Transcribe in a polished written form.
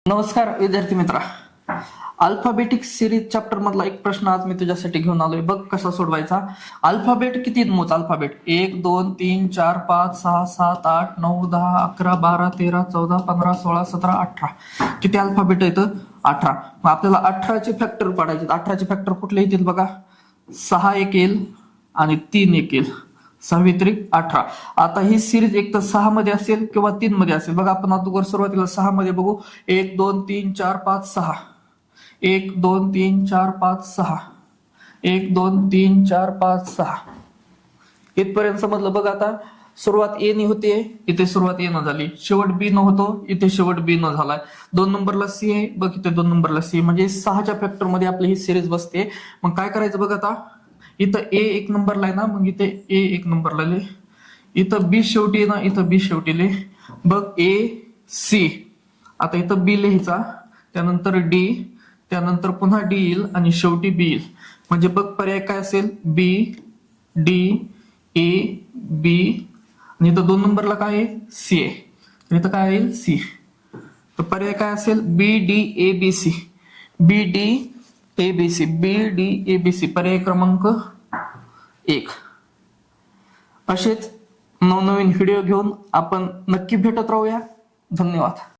नमस्कार विद्यार्थी मित्रा, अल्फाबेटिक सिरीज चॅप्टर मधला एक प्रश्न आज मी तुझ्यासाठी घेऊन आलोय. बघ कसा सोडवायचा. अल्फाबेट किती मोज? अल्फाबेट 1 2 3 4 5 6 7 8 9 10 11 12 13 14 15 16 17 18. किती अल्फाबेट आहेत? 18. मग आपल्याला 18चे फॅक्टर पाडायचे. 18चे फॅक्टर कुठले येतील बघा. 6 एक येईल आणि 3 एक येईल. 6×3=18. आता ही सिरीज एक तर 6 मध्ये असेल किंवा 3 मध्ये असेल. बघा आपण अगोदर सुरुवातीला 6 मध्ये बघू. 1 2 3 4 5 6. 1 2 3 4 5 6. 1 2 3 4 5 6. इथपर्यंत समजलं. बघ आता सुरुवात ए ने होते, इथे सुरुवात ए न झाली. शेवट बी न होतो, इथे शेवट बी न झालाय. 2 नंबरला सी आहे, बघ इथे 2 नंबरला सी. म्हणजे 6च्या फॅक्टर मध्ये आपली ही सिरीज बसते. मग काय करायचं बघ आता. इथं ए 1 नंबरला आहे ना, मग इथे ए 1 नंबरला लिह. इथं बी शेवटी आहे ना, इथं बी शेवटी लिह. बघ ए सी. आता इथं बी लिहायचा, त्यानंतर डी, त्यानंतर पुन्हा डी येईल आणि शेवटी बी येईल. म्हणजे बघ पर्याय काय असेल. बी डी ए बी आणि इथं 2 नंबरला काय आहे, सी आहे. इथं काय येईल, सी. तर पर्याय काय असेल, B D A B C. B D ABC. B D ABC पर्याय क्रमांक 1. असेच नवनवीन व्हिडिओ घेऊन आपण नक्की भेटत राहूया. धन्यवाद.